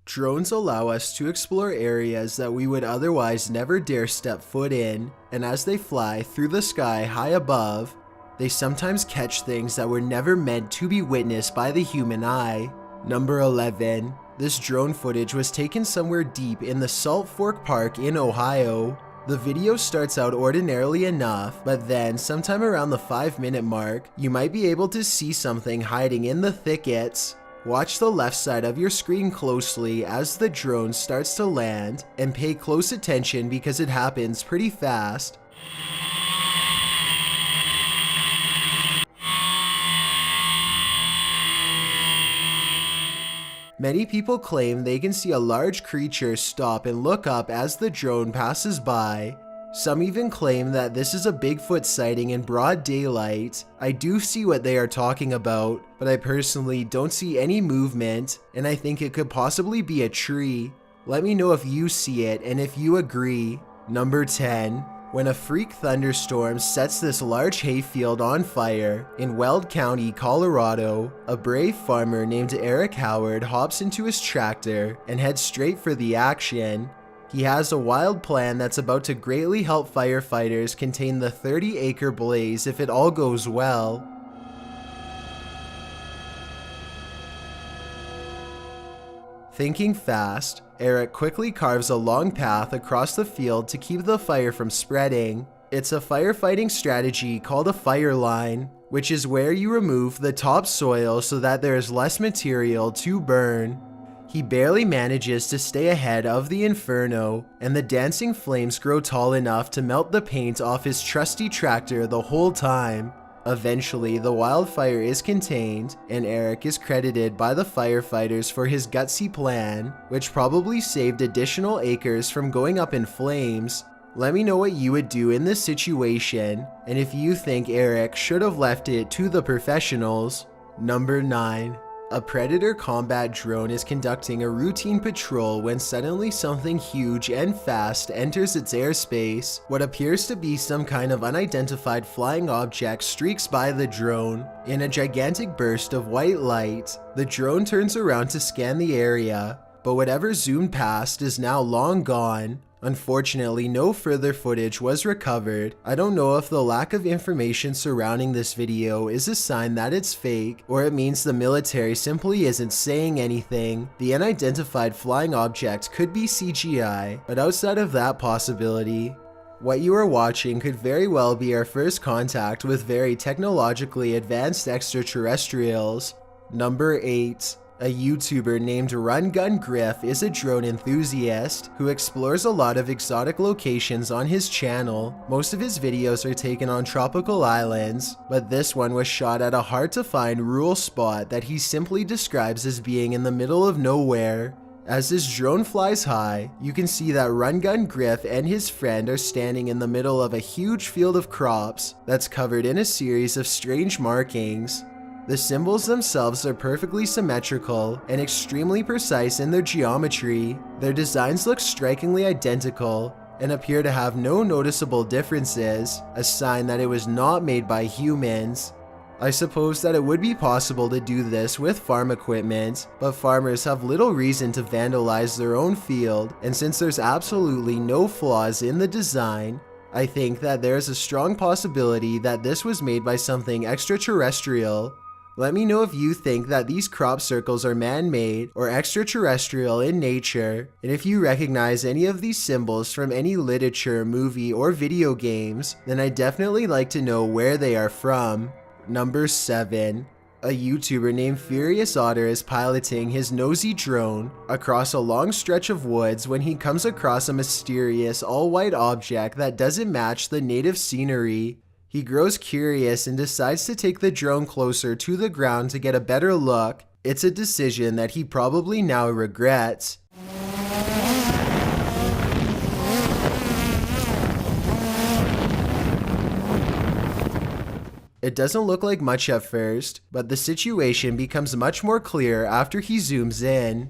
Drones allow us to explore areas that we would otherwise never dare step foot in, and as they fly through the sky high above, they sometimes catch things that were never meant to be witnessed by the human eye. Number 11. This drone footage was taken somewhere deep in the Salt Fork Park in Ohio. The video starts out ordinarily enough, but then sometime around the 5-minute mark, you might be able to see something hiding in the thickets. Watch the left side of your screen closely as the drone starts to land, and pay close attention because it happens pretty fast. Many people claim they can see a large creature stop and look up as the drone passes by. Some even claim that this is a Bigfoot sighting in broad daylight. I do see what they are talking about, but I personally don't see any movement, and I think it could possibly be a tree. Let me know if you see it and if you agree. Number 10. When a freak thunderstorm sets this large hayfield on fire in Weld County, Colorado, a brave farmer named Eric Howard hops into his tractor and heads straight for the action. He has a wild plan that's about to greatly help firefighters contain the 30-acre blaze if it all goes well. Thinking fast, Eric quickly carves a long path across the field to keep the fire from spreading. It's a firefighting strategy called a fire line, which is where you remove the topsoil so that there is less material to burn. He barely manages to stay ahead of the inferno, and the dancing flames grow tall enough to melt the paint off his trusty tractor the whole time. Eventually, the wildfire is contained, and Eric is credited by the firefighters for his gutsy plan, which probably saved additional acres from going up in flames. Let me know what you would do in this situation, and if you think Eric should have left it to the professionals. Number 9. A Predator combat drone is conducting a routine patrol when suddenly something huge and fast enters its airspace. What appears to be some kind of unidentified flying object streaks by the drone. In a gigantic burst of white light, the drone turns around to scan the area, but whatever zoomed past is now long gone. Unfortunately, no further footage was recovered. I don't know if the lack of information surrounding this video is a sign that it's fake, or it means the military simply isn't saying anything. The unidentified flying object could be CGI, but outside of that possibility, what you are watching could very well be our first contact with very technologically advanced extraterrestrials. Number 8. A YouTuber named Run Gun Griff is a drone enthusiast who explores a lot of exotic locations on his channel. Most of his videos are taken on tropical islands, but this one was shot at a hard-to-find rural spot that he simply describes as being in the middle of nowhere. As his drone flies high, you can see that Run Gun Griff and his friend are standing in the middle of a huge field of crops that's covered in a series of strange markings. The symbols themselves are perfectly symmetrical and extremely precise in their geometry. Their designs look strikingly identical and appear to have no noticeable differences, a sign that it was not made by humans. I suppose that it would be possible to do this with farm equipment, but farmers have little reason to vandalize their own field, and since there's absolutely no flaws in the design, I think that there's a strong possibility that this was made by something extraterrestrial. Let me know if you think that these crop circles are man-made or extraterrestrial in nature, and if you recognize any of these symbols from any literature, movie, or video games, then I'd definitely like to know where they are from. Number 7. A YouTuber named Furious Otter is piloting his nosy drone across a long stretch of woods when he comes across a mysterious all-white object that doesn't match the native scenery. He grows curious and decides to take the drone closer to the ground to get a better look. It's a decision that he probably now regrets. It doesn't look like much at first, but the situation becomes much more clear after he zooms in.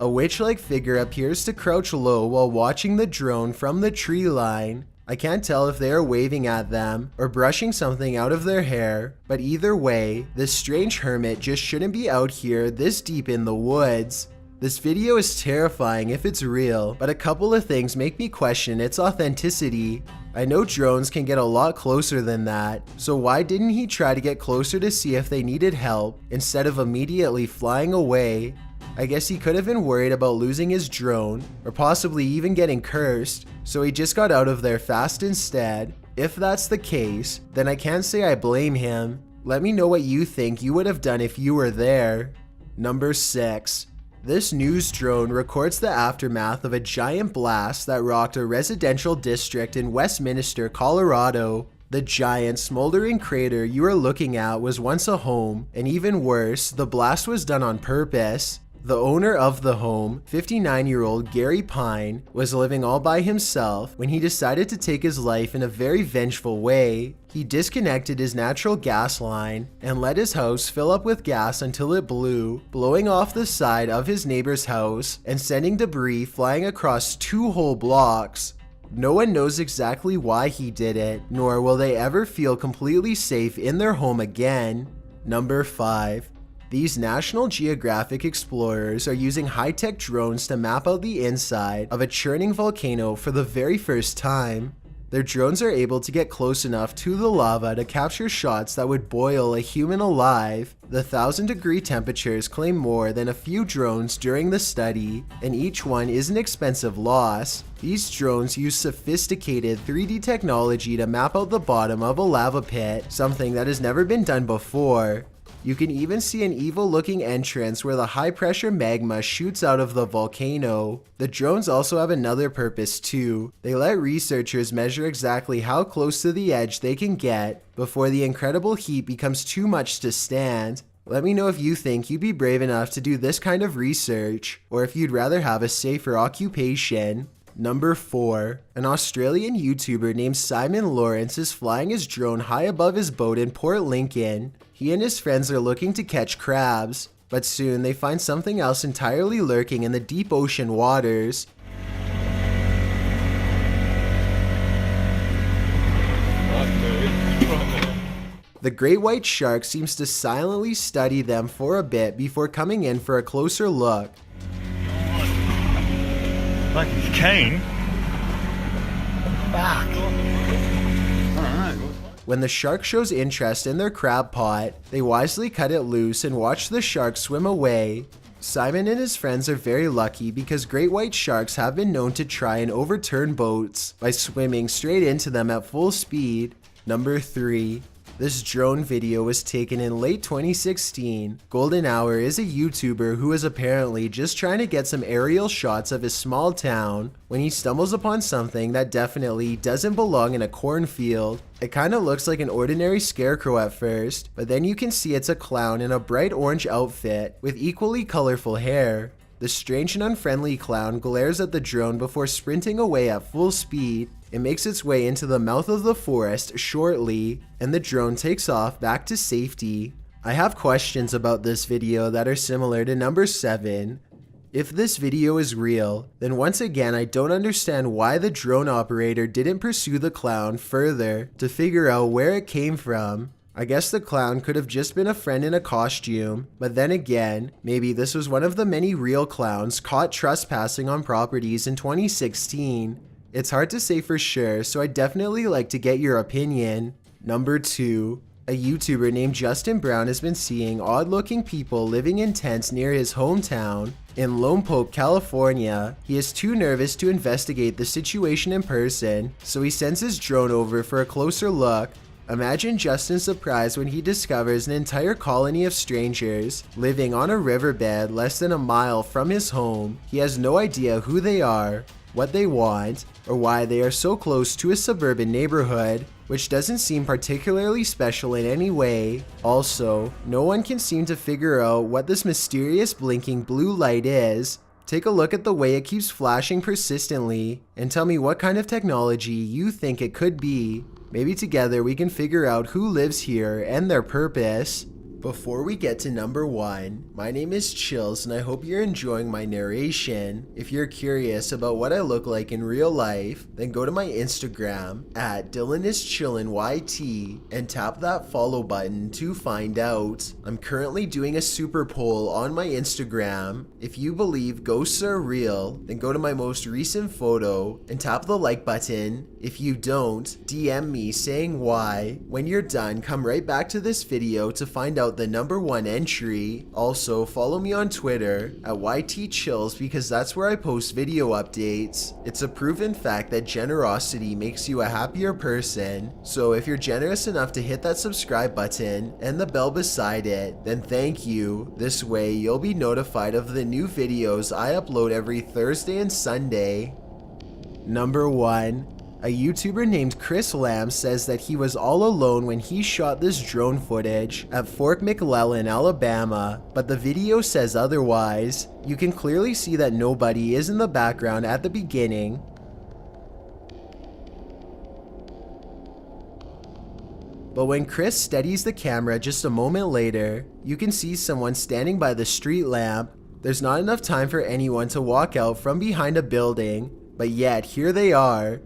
A witch-like figure appears to crouch low while watching the drone from the tree line. I can't tell if they are waving at them or brushing something out of their hair, but either way, this strange hermit just shouldn't be out here this deep in the woods. This video is terrifying if it's real, but a couple of things make me question its authenticity. I know drones can get a lot closer than that, so why didn't he try to get closer to see if they needed help instead of immediately flying away? I guess he could have been worried about losing his drone, or possibly even getting cursed, so he just got out of there fast instead. If that's the case, then I can't say I blame him. Let me know what you think you would have done if you were there. Number 6. This news drone records the aftermath of a giant blast that rocked a residential district in Westminster, Colorado. The giant smoldering crater you are looking at was once a home, and even worse, the blast was done on purpose. The owner of the home, 59-year-old Gary Pine, was living all by himself when he decided to take his life in a very vengeful way. He disconnected his natural gas line and let his house fill up with gas until it blew, blowing off the side of his neighbor's house and sending debris flying across 2 whole blocks. No one knows exactly why he did it, nor will they ever feel completely safe in their home again. Number 5. These National Geographic explorers are using high-tech drones to map out the inside of a churning volcano for the very first time. Their drones are able to get close enough to the lava to capture shots that would boil a human alive. The 1,000-degree temperatures claim more than a few drones during the study, and each one is an expensive loss. These drones use sophisticated 3D technology to map out the bottom of a lava pit, something that has never been done before. You can even see an evil-looking entrance where the high-pressure magma shoots out of the volcano. The drones also have another purpose too. They let researchers measure exactly how close to the edge they can get before the incredible heat becomes too much to stand. Let me know if you think you'd be brave enough to do this kind of research, or if you'd rather have a safer occupation. Number 4. An Australian YouTuber named Simon Lawrence is flying his drone high above his boat in Port Lincoln. He and his friends are looking to catch crabs, but soon they find something else entirely lurking in the deep ocean waters. The great white shark seems to silently study them for a bit before coming in for a closer look. Like he's keen. Back. When the shark shows interest in their crab pot, they wisely cut it loose and watch the shark swim away. Simon and his friends are very lucky because great white sharks have been known to try and overturn boats by swimming straight into them at full speed. Number 3. This drone video was taken in late 2016. Golden Hour is a YouTuber who is apparently just trying to get some aerial shots of his small town when he stumbles upon something that definitely doesn't belong in a cornfield. It kinda looks like an ordinary scarecrow at first, but then you can see it's a clown in a bright orange outfit with equally colorful hair. The strange and unfriendly clown glares at the drone before sprinting away at full speed. It makes its way into the mouth of the forest shortly, and the drone takes off back to safety. I have questions about this video that are similar to number 7. If this video is real, then once again I don't understand why the drone operator didn't pursue the clown further to figure out where it came from. I guess the clown could have just been a friend in a costume, but then again, maybe this was one of the many real clowns caught trespassing on properties in 2016. It's hard to say for sure, so I'd definitely like to get your opinion. Number 2. A YouTuber named Justin Brown has been seeing odd-looking people living in tents near his hometown in Lompoc, California. He is too nervous to investigate the situation in person, so he sends his drone over for a closer look. Imagine Justin's surprise when he discovers an entire colony of strangers living on a riverbed less than a mile from his home. He has no idea who they are, what they want, or why they are so close to a suburban neighborhood, which doesn't seem particularly special in any way. Also, no one can seem to figure out what this mysterious blinking blue light is. Take a look at the way it keeps flashing persistently, and tell me what kind of technology you think it could be. Maybe together we can figure out who lives here and their purpose. Before we get to number 1, my name is Chills and I hope you're enjoying my narration. If you're curious about what I look like in real life, then go to my Instagram at DylanIsChillinYT and tap that follow button to find out. I'm currently doing a super poll on my Instagram. If you believe ghosts are real, then go to my most recent photo and tap the like button. If you don't, DM me saying why. When you're done, come right back to this video to find out the number 1 entry. Also, follow me on Twitter at YTChills because that's where I post video updates. It's a proven fact that generosity makes you a happier person. So if you're generous enough to hit that subscribe button and the bell beside it, then thank you. This way you'll be notified of the new videos I upload every Thursday and Sunday. Number 1. A YouTuber named Chris Lamb says that he was all alone when he shot this drone footage at Fort McClellan, Alabama, but the video says otherwise. You can clearly see that nobody is in the background at the beginning. But when Chris steadies the camera just a moment later, you can see someone standing by the street lamp. There's not enough time for anyone to walk out from behind a building, but yet here they are.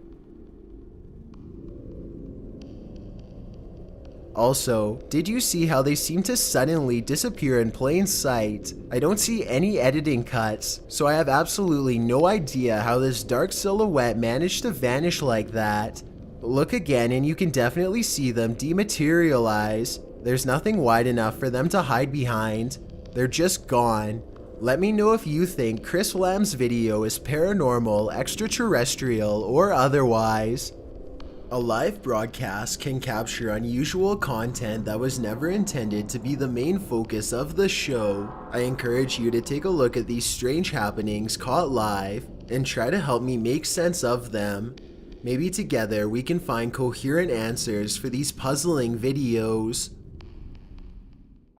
Also, did you see how they seem to suddenly disappear in plain sight? I don't see any editing cuts, so I have absolutely no idea how this dark silhouette managed to vanish like that. Look again and you can definitely see them dematerialize. There's nothing wide enough for them to hide behind. They're just gone. Let me know if you think Chris Lamb's video is paranormal, extraterrestrial, or otherwise. A live broadcast can capture unusual content that was never intended to be the main focus of the show. I encourage you to take a look at these strange happenings caught live and try to help me make sense of them. Maybe together we can find coherent answers for these puzzling videos.